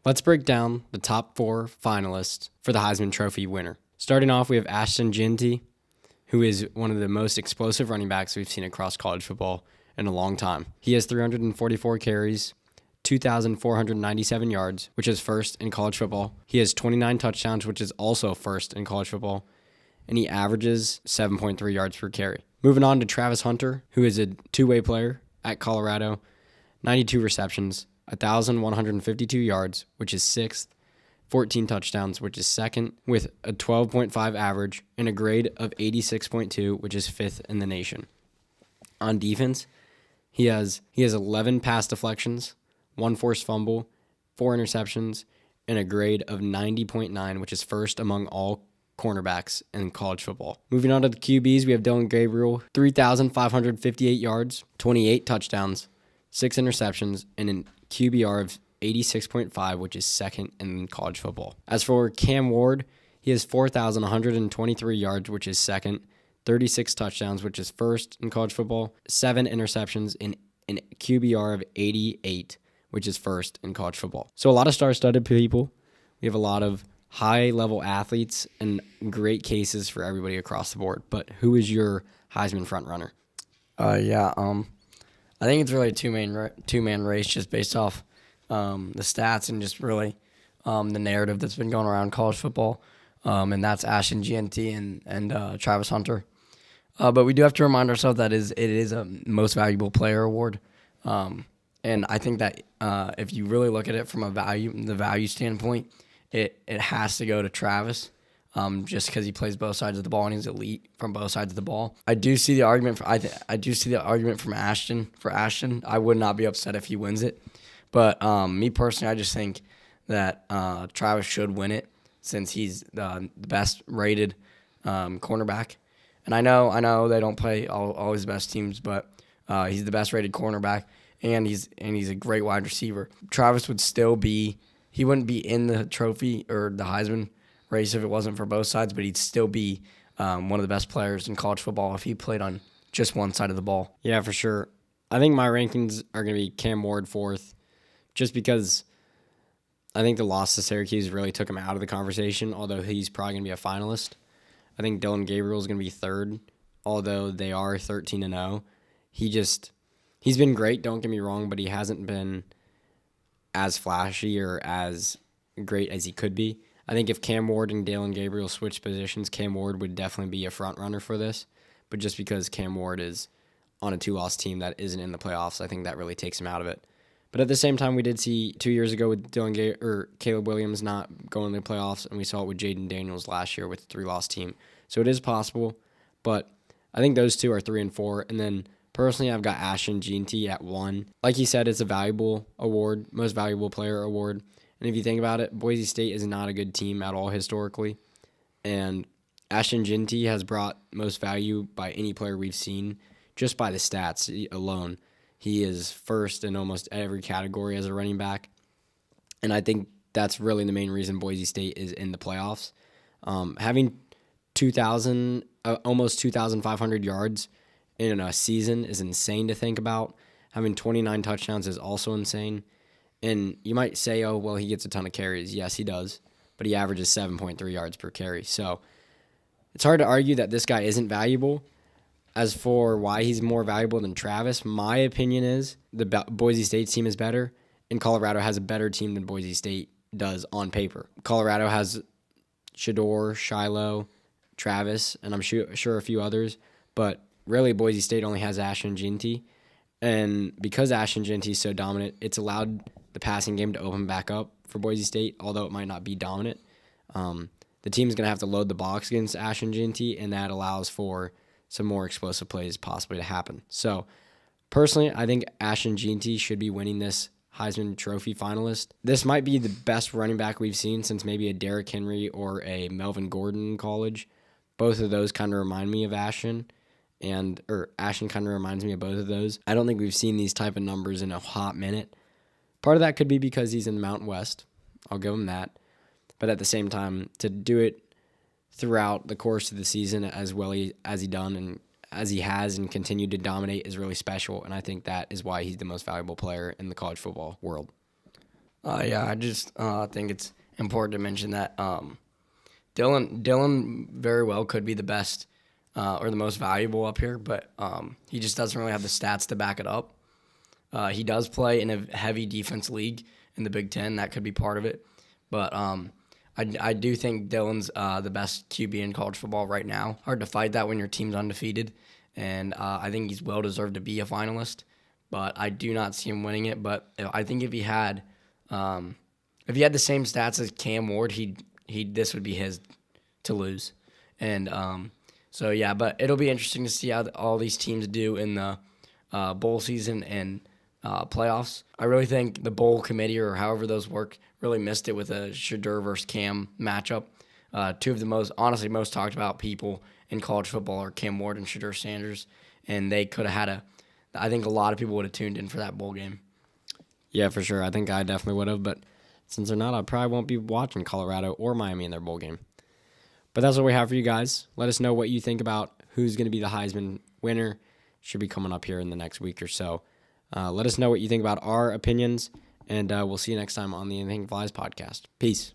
Let's break down the top 4 finalists for the Heisman Trophy winner. Starting off, we have Ashton Jeanty, who is one of the most explosive running backs we've seen across college football in a long time. He has 344 carries, 2,497 yards, which is first in college football. He has 29 touchdowns, which is also first in college football. And he averages 7.3 yards per carry. Moving on to Travis Hunter, who is a two-way player at Colorado, 92 receptions, 1,152 yards, which is sixth, 14 touchdowns, which is second, with a 12.5 average and a grade of 86.2, which is fifth in the nation. On defense, he has 11 pass deflections, 1 forced fumble, 4 interceptions, and a grade of 90.9, which is first among all cornerbacks in college football. Moving on to the QBs, we have Dylan Gabriel, 3,558 yards, 28 touchdowns, 6 interceptions, and an QBR of 86.5, which is second in college football. As for Cam Ward, he has 4,123 yards, which is second, 36 touchdowns, which is first in college football, 7 interceptions, and an QBR of 88, which is first in college football. So a lot of star-studded people. We have a lot of high-level athletes and great cases for everybody across the board. But who is your Heisman frontrunner? I think it's really a two-man race just based off the stats and just really the narrative that's been going around college football, and that's Ashton Jeanty and Travis Hunter. But we do have to remind ourselves that it is a most valuable player award, and I think that if you really look at it from the value standpoint, it has to go to Travis. Just because he plays both sides of the ball and he's elite from both sides of the ball. I do see the argument from Ashton. For Ashton, I would not be upset if he wins it. But me personally, I just think that Travis should win it since he's the best rated cornerback. And I know they don't play all his best teams, but he's the best rated cornerback and he's a great wide receiver. Travis he wouldn't be in the trophy or the Heisman race if it wasn't for both sides, but he'd still be one of the best players in college football if he played on just one side of the ball. Yeah, for sure. I think my rankings are going to be Cam Ward fourth, just because I think the loss to Syracuse really took him out of the conversation, although he's probably going to be a finalist. I think Dylan Gabriel is going to be third, although they are 13-0. He's been great, don't get me wrong, but he hasn't been as flashy or as great as he could be. I think if Cam Ward and Dylan Gabriel switched positions, Cam Ward would definitely be a front runner for this. But just because Cam Ward is on a 2-loss team that isn't in the playoffs, I think that really takes him out of it. But at the same time, we did see 2 years ago with Caleb Williams not going to the playoffs, and we saw it with Jaden Daniels last year with a 3-loss team. So it is possible, but I think those two are 3 and 4. And then personally, I've got Ashton Jeanty at 1. Like he said, it's a valuable award, most valuable player award. And if you think about it, Boise State is not a good team at all historically. And Ashton Jeanty has brought most value by any player we've seen just by the stats alone. He is first in almost every category as a running back. And I think that's really the main reason Boise State is in the playoffs. Having almost 2,500 yards in a season is insane to think about. Having 29 touchdowns is also insane. And you might say, oh, well, he gets a ton of carries. Yes, he does. But he averages 7.3 yards per carry. So it's hard to argue that this guy isn't valuable. As for why he's more valuable than Travis, my opinion is the Boise State team is better, and Colorado has a better team than Boise State does on paper. Colorado has Shador, Shiloh, Travis, and I'm sure a few others. But really, Boise State only has Ashton Jeanty. And because Ashton Jeanty is so dominant, it's allowed the passing game to open back up for Boise State, although it might not be dominant. The team's going to have to load the box against Ashton Jeanty, and that allows for some more explosive plays possibly to happen. So, personally, I think Ashton Jeanty should be winning this Heisman Trophy finalist. This might be the best running back we've seen since maybe a Derrick Henry or a Melvin Gordon in college. Both of those kind of remind me of Ashton. Ashton kind of reminds me of both of those. I don't think we've seen these type of numbers in a hot minute. Part of that could be because he's in the Mountain West. I'll give him that. But at the same time, to do it throughout the course of the season as well as he done and as he has and continued to dominate is really special. And I think that is why he's the most valuable player in the college football world. Yeah, I just think it's important to mention that Dylan very well could be the best or the most valuable up here, but he just doesn't really have the stats to back it up. He does play in a heavy defense league in the Big Ten. That could be part of it. But I do think Dylan's the best QB in college football right now. Hard to fight that when your team's undefeated. And I think he's well deserved to be a finalist. But I do not see him winning it. But I think if he had the same stats as Cam Ward, this would be his to lose. And so yeah, but it'll be interesting to see how all these teams do in the bowl season and playoffs. I really think the bowl committee, or however those work, really missed it with a Shadur versus Cam matchup. Two of the most talked about people in college football are Cam Ward and Shadur Sanders, and they could have had I think a lot of people would have tuned in for that bowl game. Yeah, for sure. I think I definitely would have, but since they're not, I probably won't be watching Colorado or Miami in their bowl game. But that's what we have for you guys. Let us know what you think about who's going to be the Heisman winner. Should be coming up here in the next week or so. Let us know what you think about our opinions, and we'll see you next time on the Anything Flies podcast. Peace.